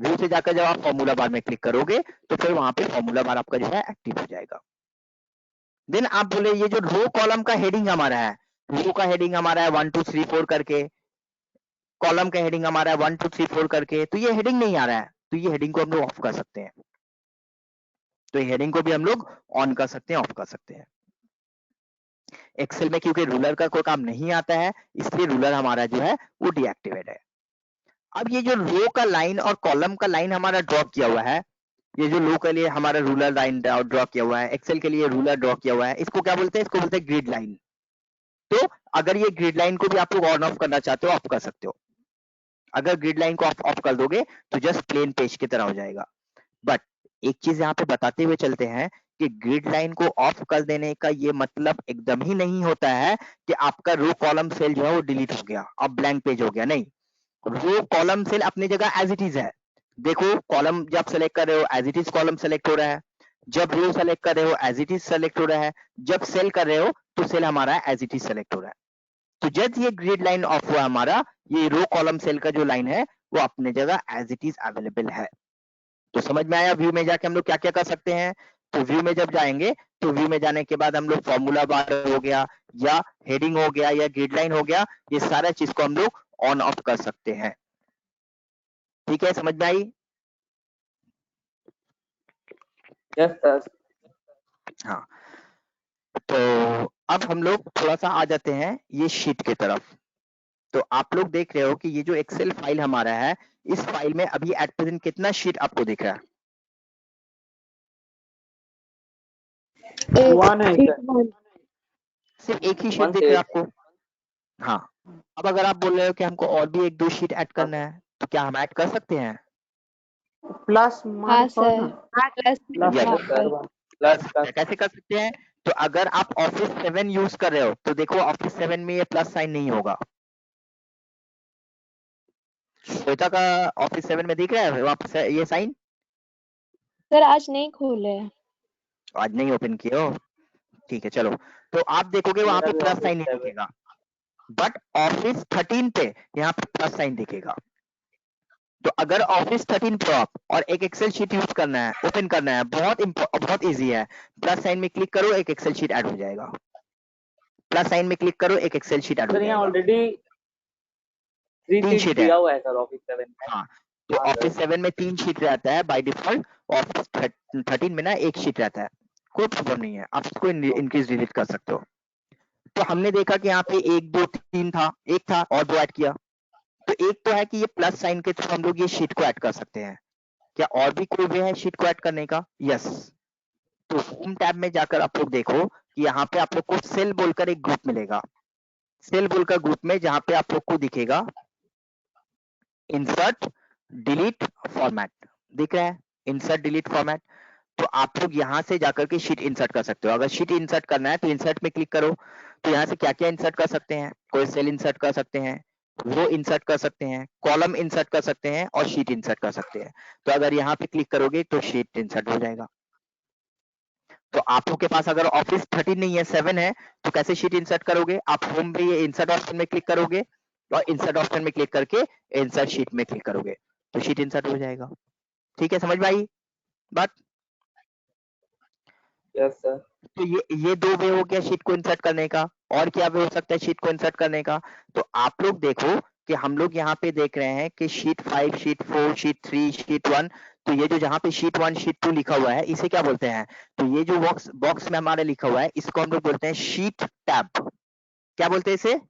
व्यू से जाकर जब आप फॉर्मूला बार में क्लिक करोगे तो फिर वहां पे फॉर्मूला बार आपका जो है एक्टिव हो जाएगा। देन आप बोले ये जो रो कॉलम का हेडिंग हमारा है, रो का हेडिंग हमारा है 1 2 3 4 करके, कॉलम का हेडिंग हमारा है 1 2 3 4 करके, तो ये हेडिंग नहीं आ रहा है, तो ये हेडिंग को हम लोग ऑफ कर सकते हैं। तो ये हेडिंग को भी हम लोग ऑन कर सकते हैं, ऑफ कर सकते हैं। एक्सेल में क्योंकि रूलर का कोई काम नहीं आता है इसलिए रूलर हमारा जो है वो डीएक्टिवेट है। अब ये जो रो का लाइन और कॉलम का लाइन हमारा ड्रॉ किया हुआ है, ये जो रो के लिए हमारा रूलर लाइन ड्रॉ किया हुआ है, एक्सेल के लिए रूलर ड्रॉ किया हुआ है, इसको क्या बोलते हैं? इसको बोलते हैं ग्रिड लाइन। तो अगर ये ग्रिड लाइन को भी आप लोग ऑन ऑफ करना चाहते हो, ऑफ कर सकते हो। अगर ग्रिड लाइन को ऑफ कर दोगे तो जस्ट प्लेन पेज की तरह हो जाएगा। बट एक चीज यहाँ पे बताते हुए चलते हैं कि ग्रिड लाइन को ऑफ कर देने का ये मतलब एकदम ही नहीं होता है कि आपका रो कॉलम सेल जो है वो डिलीट हो गया, अब ब्लैंक पेज हो गया। नहीं, रो कॉलम सेल अपनी जगह एज इट इज है। देखो कॉलम जब सेलेक्ट कर रहे हो as it is column select हो रहा है, जब रो सेलेक्ट कर रहे हो एज इट इज सेलेक्ट हो रहा है, जब सेल कर रहे हो तो सेल हमारा एज इट इज सेलेक्ट हो रहा है। तो जब ये ग्रिड लाइन ऑफ हुआ हमारा, ये रो कॉलम सेल का जो लाइन है वो अपने जगह एज इट इज अवेलेबल है। तो समझ में आया व्यू में जाके हम लोग क्या क्या कर सकते हैं? तो व्यू में जब जाएंगे तो व्यू में जाने के बाद हम लोग फॉर्मूला बार हो गया या हेडिंग हो गया या ग्रिड लाइन हो गया, ये सारा चीज को हम लोग ऑन ऑफ कर सकते हैं। ठीक है, समझ में आई? Yes, sir. हाँ, तो अब हम लोग थोड़ा सा आ जाते हैं ये शीट की तरफ। तो आप लोग देख रहे हो कि ये जो एक्सेल फाइल हमारा है, इस फाइल में अभी एट प्रेजेंट कितना शीट आपको दिख रहा है? वन है सर। सिर्फ एक ही शीट One दिख रहा है page. आपको? हाँ। अब अगर आप बोल रहे हो कि हमको और भी एक दो शीट ऐड करना है तो क्या हम ऐड कर सकते हैं? प्लस हाँ मार्क हो सर। ना, plus plus Yes. Yes, sir. Mark. Plus. कैसे कर सकते हैं? तो अगर आप ऑफिस 7 यूज कर रहे हो तो देखो ऑफिस 7 में ये प्लस साइन नहीं होगा। श्वेता का ऑफिस 7 में दिख रहा है वापस ये साइन? सर आज नहीं खोले हैं। आज नहीं ओपन किए हो? ठीक है चलो। तो आप देखोगे वहां पे मेरा भी प्लस office साइन नहीं 7. दिखेगा, बट ऑफिस 13 पे यहाँ पे प्लस साइन दिखेगा। तो अगर ऑफिस 13 प्रो आप और एक एक्सेल शीट यूज करना है, ओपन करना है, बहुत इजी है। प्लस साइन में क्लिक करो, एक एक्सेल शीट ऐड हो जाएगा। प्लस साइन में क्लिक करो, एक एक्सेल शीट ऐड हो सर यहाँ जाएगा। ऑलरेडी 3 तीन शीट शीट है। दिया हुआ है सर ऑफिस 7 में। हाँ, तो हाँ, ऑफिस 7 में 3 शीट रहता है बाय डिफॉल्ट। ऑफिस 13 में ना 1 शीट रहता है, कोई प्रॉब्लम नहीं है, आप इसको इंक्रीज डिलीट कर सकते हो। तो हमने देखा कि यहाँ पे 1 2 3 था, एक था और 2 ऐड किया। तो एक तो है कि ये प्लस साइन के थ्रू हम लोग ये शीट को ऐड कर सकते हैं। क्या और भी कोई वे है शीट को ऐड करने का? यस। तो होम टैब में जाकर आप लोग देखो कि यहाँ पे आप लोग को सेल बोलकर एक ग्रुप मिलेगा। सेल बोलकर ग्रुप में जहां पे आप लोग को दिखेगा इंसर्ट डिलीट फॉर्मेट, दिख रहा है इंसर्ट डिलीट फॉर्मेट। तो आप लोग यहाँ से जाकर के शीट इंसर्ट कर सकते हो। अगर शीट इंसर्ट करना है तो इंसर्ट में क्लिक करो। तो यहाँ से क्या क्या इंसर्ट कर सकते हैं? कोई सेल इंसर्ट कर सकते हैं, रो इंसर्ट कर सकते हैं, कॉलम इंसर्ट कर सकते हैं और शीट इंसर्ट कर सकते हैं। तो अगर यहाँ पे क्लिक करोगे तो शीट इंसर्ट हो जाएगा। तो आप लोग के पास अगर ऑफिस 13 नहीं है 7 है तो कैसे शीट इंसर्ट करोगे? आप होम पे ये इंसर्ट ऑप्शन में क्लिक करोगे और इंसर्ट ऑप्शन में क्लिक करके इंसर्ट शीट में क्लिक करोगे तो शीट इंसर्ट हो जाएगा। ठीक है, समझ में आई बात? Yes sir. तो ये 2 वे हो गया शीट को इंसर्ट करने का। और क्या वे हो सकता है शीट को इंसर्ट करने का? तो आप लोग देखो कि हम लोग यहाँ पे देख रहे हैं कि शीट 5 शीट 4 शीट 3 शीट 1। तो ये जो जहाँ पे शीट 1 शीट 2 लिखा हुआ है इसे क्या बोलते हैं? तो ये जो बॉक्स में हमारे लिखा हुआ है इसको हम लोग बोलते हैं शीट टैब। क्या बोलते हैं इसे?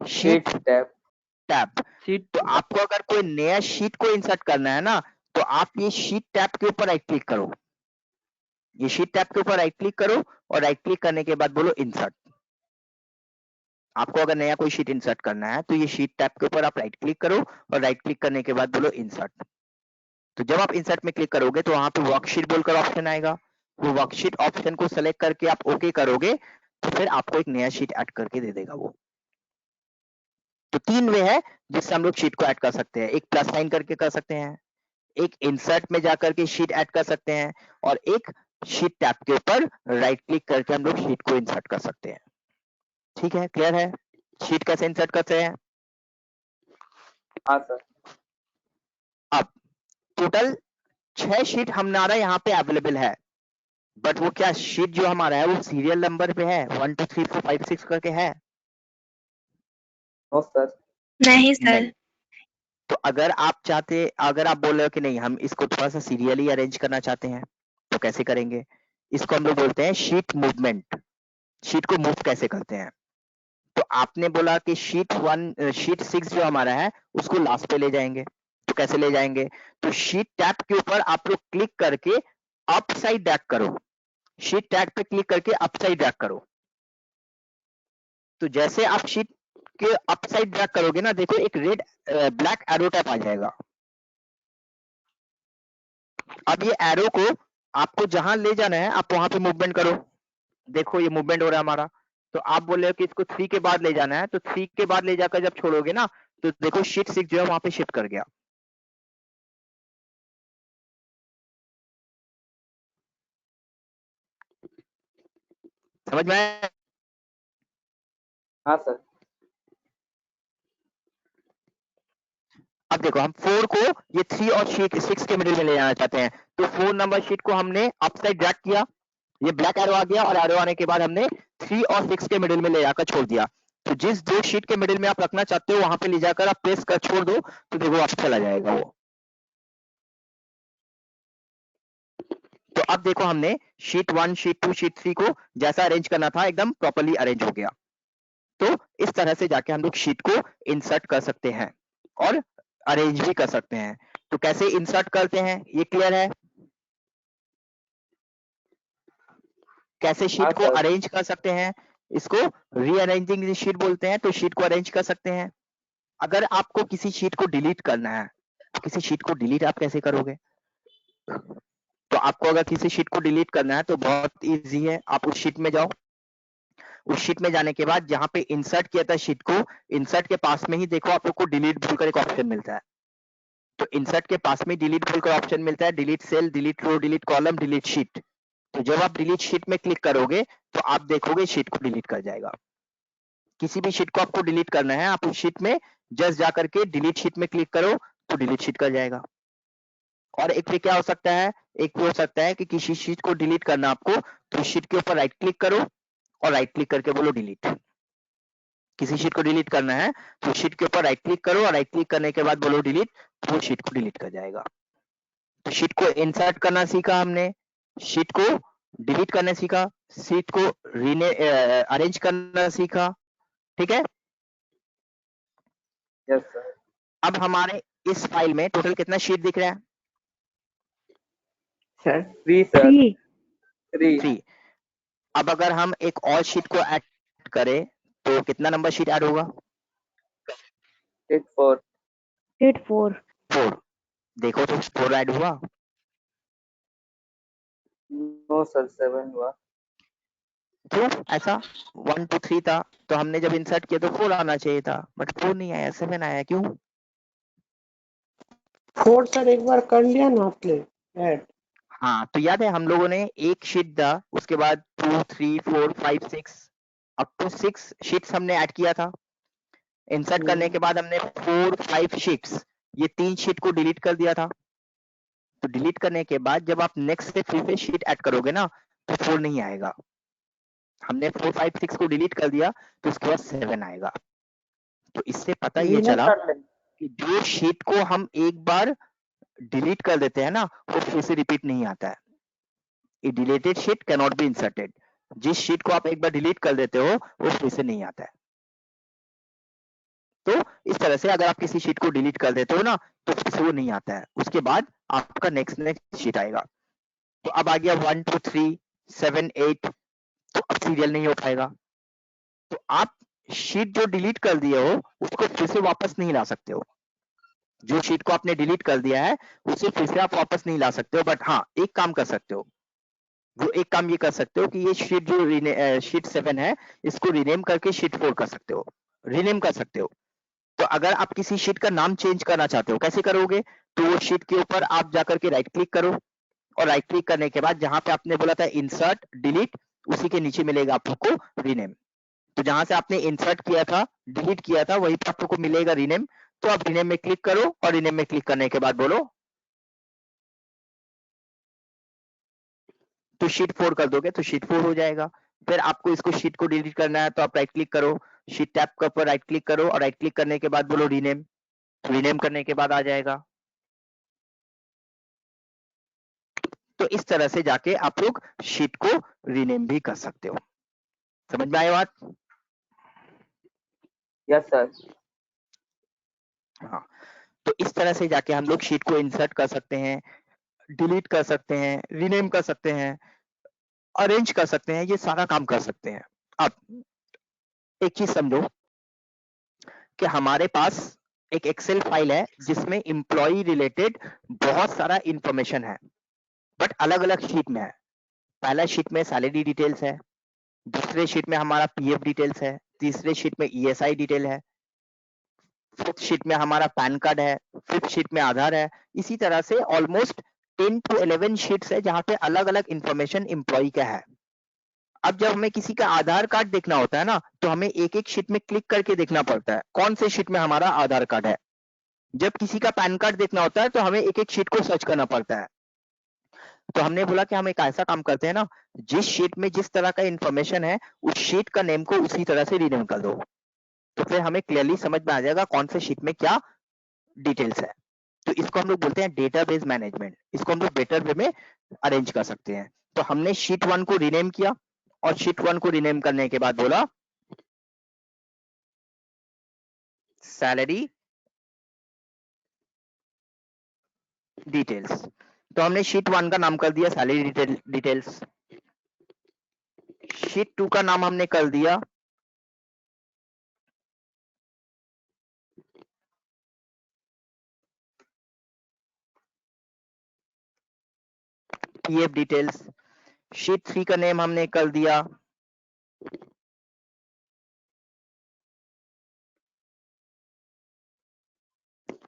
Sheet tab. टैब। शीट तो आपको अगर कोई नया शीट को इंसर्ट करना है ना तो आप ये शीट टैब के ऊपर राइट क्लिक करो। ये शीट टैब के ऊपर राइट क्लिक करो और राइट क्लिक करने के बाद बोलो इंसर्ट। आपको अगर नया कोई शीट इंसर्ट करना है तो ये शीट टैब के ऊपर आप राइट क्लिक करो और राइट क्लिक करने के बाद बोलो इंसर्ट। तो जब आप इंसर्ट में क्लिक करोगे तो वहां पे वर्कशीट बोलकर ऑप्शन आएगा। वो वर्कशीट ऑप्शन को सेलेक्ट करके आप ओके करोगे तो फिर आपको एक नया शीट ऐड करके दे देगा वो। तो 3 वे है जिससे हम लोग शीट को ऐड कर सकते हैं। एक प्लस साइन करके कर सकते हैं, एक इंसर्ट में जाकर के शीट ऐड कर सकते हैं और एक शीट टैब के ऊपर राइट क्लिक करके हम लोग शीट को इंसर्ट कर सकते हैं। ठीक है, क्लियर है? शीट कैसे इंसर्ट करते हैं? हाँ सर। अब टोटल 6 शीट हमारा यहाँ पे अवेलेबल है, बट वो क्या शीट जो हमारा है वो सीरियल नंबर पे है 1 2 3 4 5 6 करके है? No sir. नहीं सर। नहीं। तो अगर आप बोल रहे हो कि नहीं हम इसको थोड़ा सा सीरियली अरेंज करना चाहते हैं तो कैसे करेंगे? इसको हम लोग बोलते हैं शीट मूवमेंट। शीट को मूव कैसे करते हैं? तो आपने बोला कि शीट 6 जो हमारा है उसको लास्ट पे ले जाएंगे। तो कैसे ले जाएंगे? तो शीट टैब के ऊपर आप लोग क्लिक करके अपसाइड ड्रैग करो। शीट टैग पे क्लिक करके अपसाइड ड्रैग करो। तो जैसे आप शीट के अपसाइड ड्रैग करोगे ना, देखो एक रेड ब्लैक एरो टाइप आ जाएगा। अब ये एरो को आपको जहां ले जाना है आप वहां पे मूवमेंट करो। देखो ये मूवमेंट हो रहा है हमारा। तो आप बोल रहे हो कि इसको 3 के बाद ले जाना है, तो 3 के बाद ले जाकर जब छोड़ोगे ना तो देखो शीट 6 जो है वहां पे शिफ्ट कर गया। समझ में आया? हाँ सर। अब देखो हम 4 को ये 3 और शीट 6 के मिडिल में ले जाना चाहते हैं। तो 4 नंबर शीट को हमने अपसाइड ड्रैग किया, ये ब्लैक एरो आ गया और एरो आने के बाद हमने 3 और 6 के मिडिल में ले जाकर छोड़ दिया। तो जिस 2 शीट के मिडिल में आप रखना चाहते हो वहां पे ले जाकर आप प्रेस कर छोड़ दो तो देखो आप चला जाएगा वो। तो अब देखो हमने शीट 1 शीट 2 शीट 3 को जैसा अरेंज करना था एकदम प्रॉपर्ली अरेंज हो गया। तो इस तरह से जाके हम लोग शीट को इंसर्ट कर सकते हैं और अरेंज भी कर सकते हैं। तो कैसे इंसर्ट करते हैं ये क्लियर है? कैसे शीट हाँ को सर। अरेंज कर सकते हैं? इसको रीअरेंजिंग शीट बोलते हैं। तो शीट को अरेंज कर सकते हैं। अगर आपको किसी शीट को डिलीट करना है तो किसी शीट को डिलीट आप कैसे करोगे? तो आपको अगर किसी शीट को डिलीट करना है तो बहुत इजी है। आप उस शीट में जाओ, उस शीट में जाने के बाद जहां पे इंसर्ट किया था शीट को, इंसर्ट के पास में ही देखो आप लोग को डिलीट बोलकर एक ऑप्शन मिलता है। तो इंसर्ट के पास में डिलीट बोलकर ऑप्शन मिलता है, डिलीट सेल, डिलीट रो, डिलीट कॉलम, डिलीट शीट। तो जब आप डिलीट शीट में क्लिक करोगे तो आप देखोगे शीट को डिलीट कर जाएगा। किसी भी शीट को आपको डिलीट करना है आप उस शीट में जस्ट जा करके डिलीट शीट में क्लिक करो तो डिलीट शीट कर जाएगा। और एक पे क्या हो सकता है, एक पे हो सकता है कि किसी शीट को डिलीट करना आपको तो शीट के ऊपर राइट क्लिक करो और राइट क्लिक करके बोलो डिलीट। किसी शीट को डिलीट करना है तो शीट के ऊपर राइट क्लिक करो और राइट क्लिक करने के बाद बोलो डिलीट, तो वो शीट को डिलीट कर जाएगा। तो शीट को इंसर्ट करना सीखा हमने, शीट को डिलीट करना सीखा, शीट को अरेंज करना सीखा, ठीक है। Yes sir. अब हमारे इस फाइल में टोटल कितना शीट दिख रहा है? Sir 3 sir. 3 3। अब अगर हम एक और शीट को ऐड करें तो कितना नंबर शीट ऐड होगा? 8 4 4। देखो तो 4 ऐड हुआ? नो सर 7 हुआ। क्यों ऐसा? 1 2 3 था तो हमने जब इंसर्ट किया तो 4 आना चाहिए था, बट 4 नहीं आया, 7 आया। क्यों? 4 सर एक बार कर लिया ना आपने ऐड। हाँ, तो याद है हम लोगों ने एक शीट था, उसके बाद 2 3 4 5 6 अप टू 6 शीट्स हमने ऐड किया था। इंसर्ट करने के बाद हमने 4 5 शीट्स, ये 3 शीट को डिलीट कर दिया था। तो डिलीट करने के बाद जब आप नेक्स्ट से फिर से शीट ऐड करोगे ना तो 4 नहीं आएगा। हमने 4 5 6 को डिलीट कर दिया तो उसके बाद 7 आएगा। तो इससे पता ये रीनेम चला कर लें। कि जो शीट को हम एक बार डिलीट कर देते हैं ना वो फिर से रिपीट नहीं आता है। A deleted sheet can not be inserted. जिस शीट को आप एक बार डिलीट कर देते हो वो फिर से नहीं आता है। तो इस तरह से अगर आप किसी शीट को डिलीट कर देते हो ना तो फिर से वो नहीं आता है, उसके बाद आपका नेक्स्ट शीट आएगा। तो अब आ गया 1 2 3 7 8, तो अब सीरियल नहीं हो पाएगा। तो आप शीट जो डिलीट कर दिए हो उसको फिर से वापस नहीं ला सकते हो। जो शीट को आपने डिलीट कर दिया है उसे फिर से आप वापस नहीं ला सकते हो, बट हाँ एक काम कर सकते हो। वो एक काम ये कर सकते हो कि ये शीट जो शीट 7 है इसको रीनेम करके शीट 4 कर सकते हो, रीनेम कर सकते हो। तो अगर आप किसी शीट का नाम चेंज करना चाहते हो कैसे करोगे? तो वो शीट के ऊपर आप जाकर के राइट क्लिक करो और राइट क्लिक करने के बाद जहां पे आपने बोला था इंसर्ट डिलीट, उसी के नीचे मिलेगा आप लोग को रीनेम। तो जहां से आपने इंसर्ट किया था डिलीट किया था वहीं पे आप लोग को मिलेगा रीनेम। तो आप रीनेम में क्लिक करो और रीनेम में क्लिक करने के बाद बोलो तो शीट 4 कर दोगे तो शीट 4 हो जाएगा। फिर आपको इसको शीट को डिलीट करना है तो आप राइट क्लिक करो, शीट टैब के ऊपर राइट क्लिक करो और राइट क्लिक करने के बाद बोलो रीनेम, रीनेम करने के बाद आ जाएगा। तो इस तरह से जाके आप लोग शीट को रीनेम भी कर सकते हो। समझ में आया बात? Yes sir. हाँ, तो इस तरह से जाके हम लोग शीट को इंसर्ट कर सकते हैं, डिलीट कर सकते हैं, रीनेम कर सकते हैं, अरेंज कर सकते हैं, ये सारा काम कर सकते हैं। अब एक चीज समझो कि हमारे पास एक एक्सेल फाइल है जिसमें एम्प्लॉय रिलेटेड बहुत सारा इंफॉर्मेशन है, बट अलग अलग शीट में है। पहला शीट में सैलरी डिटेल्स है, दूसरे शीट में हमारा पीएफ डिटेल्स है, तीसरे शीट में ईएसआई डिटेल है, फोर्थ शीट में हमारा पैन कार्ड है, फिफ्थ शीट में आधार है। इसी तरह से ऑलमोस्ट 10 to 11 शीट्स है जहां पे अलग अलग इंफॉर्मेशन एम्प्लॉय का है। अब जब हमें किसी का आधार कार्ड देखना होता है ना तो हमें एक एक शीट में क्लिक करके देखना पड़ता है कौन से शीट में हमारा आधार कार्ड है। जब किसी का पैन कार्ड देखना होता है तो हमें एक एक शीट को सर्च करना पड़ता है। तो हमने बोला कि हम एक ऐसा काम करते हैं ना, जिस शीट में जिस तरह का इंफॉर्मेशन है उस शीट का नेम को उसी तरह से रीनेम कर दो, तो फिर हमें क्लियरली समझ में आ जाएगा कौन से शीट में क्या डिटेल्स है। तो इसको हम लोग बोलते हैं डेटाबेस मैनेजमेंट। इसको हम लोग बेटर वे में अरेंज कर सकते हैं। तो हमने शीट 1 को रीनेम किया और शीट 1 को रीनेम करने के बाद बोला सैलरी डिटेल्स। तो हमने शीट 1 का नाम कर दिया सैलरी डिटेल्स। शीट 2 का नाम हमने कर दिया पीएफ डिटेल्स। शीट 3 का नेम हमने कर दिया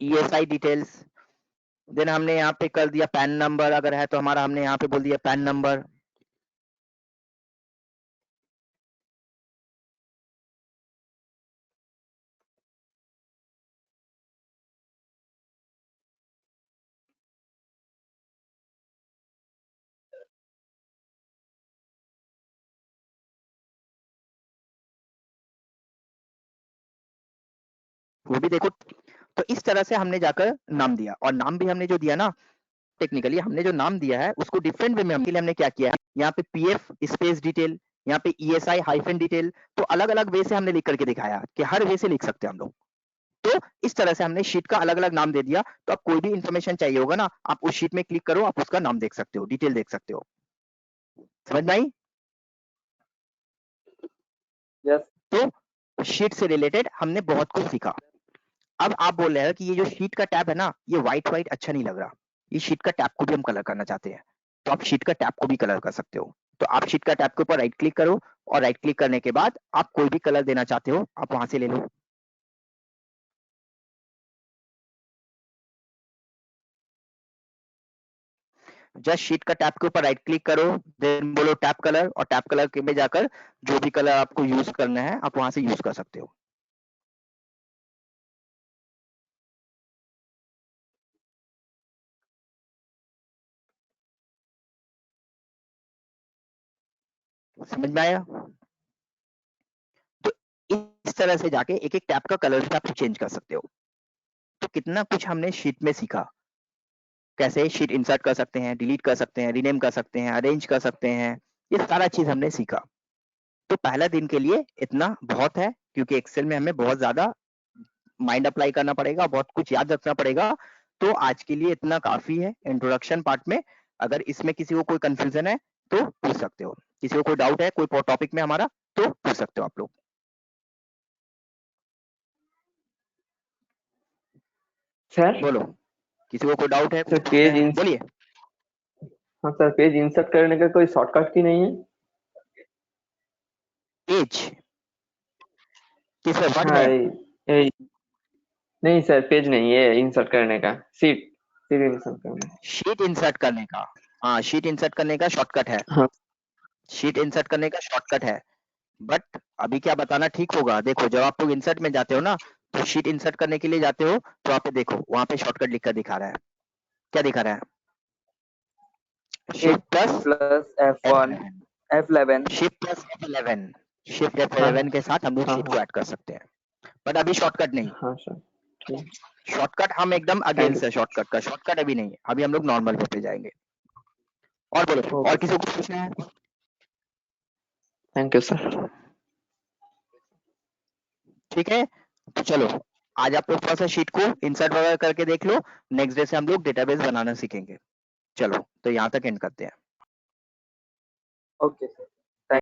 ईएसआई डिटेल्स। देन हमने यहाँ पे कर दिया पैन नंबर, अगर है तो हमारा हमने यहाँ पे बोल दिया पैन नंबर। वो भी देखो। तो इस तरह से हमने जाकर नाम दिया, और नाम भी हमने जो दिया ना, टेक्निकली हमने जो नाम दिया है उसको डिफरेंट वे में हमने क्या किया है, यहाँ पे पीएफ स्पेस डिटेल, यहाँ पे ईएसआई हाइफन डिटेल, तो अलग अलग वे से हमने लिख करके दिखाया कि हर वे से लिख सकते हैं हम लोग। तो इस तरह से हमने शीट का अलग अलग नाम दे दिया। तो आप कोई भी इंफॉर्मेशन चाहिए होगा ना, आप उस शीट में क्लिक करो, आप उसका नाम देख सकते हो, डिटेल देख सकते हो। समझ में आई? यस तो शीट से रिलेटेड हमने बहुत कुछ सीखा। अब आप बोल रहे हैं कि ये जो शीट का टैब है ना, ये व्हाइट अच्छा नहीं लग रहा, ये शीट का टैब को भी हम कलर करना चाहते हैं। तो आप शीट का टैब को भी कलर कर सकते हो। तो आप शीट का टैब के ऊपर राइट क्लिक करो, और राइट क्लिक करने के बाद आप कोई भी कलर देना चाहते हो आप वहां से ले लो। जस्ट शीट का टैब के ऊपर राइट क्लिक करो, देन बोलो टैब कलर, और टैब कलर के में जाकर जो भी कलर आपको यूज करना है आप वहां से यूज कर सकते हो। समझ में आया? तो इस तरह से जाके एक एक टैब का कलर भी आप चेंज कर सकते हो। तो कितना कुछ हमने शीट में सीखा, कैसे शीट इंसर्ट कर सकते हैं, डिलीट कर सकते हैं, रीनेम कर सकते हैं, अरेंज कर सकते हैं, ये सारा चीज हमने सीखा। तो पहला दिन के लिए इतना बहुत है, क्योंकि एक्सेल में हमें बहुत ज्यादा माइंड अप्लाई करना पड़ेगा, बहुत कुछ याद रखना पड़ेगा। तो आज के लिए इतना काफी है इंट्रोडक्शन पार्ट में। अगर इसमें किसी को कोई कंफ्यूजन है तो पूछ सकते हो, किसी को कोई डाउट है कोई टॉपिक में हमारा तो पूछ सकते हो आप लोग। सर बोलो, किसी को कोई डाउट है, सर कुछ पेज पूछना है, बोलिए। हाँ सर, पेज इंसर्ट करने का कोई शॉर्टकट की नहीं है? पेज किस वर्ड हाँ में? नहीं सर, पेज नहीं, ये इंसर्ट करने का, सीट सीट इंसर्ट करने का। शीट इंसर्ट करने का, हाँ शीट इंसर्ट करने का शॉर्टकट है, हाँ शीट इंसर्ट करने का शॉर्टकट है। बट अभी क्या बताना ठीक होगा, देखो जब आप लोग इंसर्ट में जाते हो ना, तो शीट इंसर्ट करने के लिए जाते हो, तो वहाँ पे देखो वहाँ पे शॉर्टकट लिखकर दिखा रहा है, क्या दिखा रहा है? Shift plus plus F1 F11। Shift plus F11, shift हाँ F11 के साथ हम लोग हाँ शीट को हाँ ऐड कर सकते हैं। बट अभी शॉर्टकट नहीं, हाँ सर, ठीक। शॉर्टकट हम एकदम थैंक अगेंस्ट है, शॉर्टकट का शॉर्टकट अभी नहीं है, अभी हम लोग नॉर्मल वे पे जाएंगे। और बोलो, यू। और ओके किसी सर, को कुछ पूछना है? Thank you sir. ठीक है, तो चलो आज आप लोग थोड़ा सा शीट को इंसर्ट वगैरह करके देख लो, नेक्स्ट डे से हम लोग डेटाबेस बनाना सीखेंगे। चलो तो यहाँ तक एंड करते हैं। Okay sir.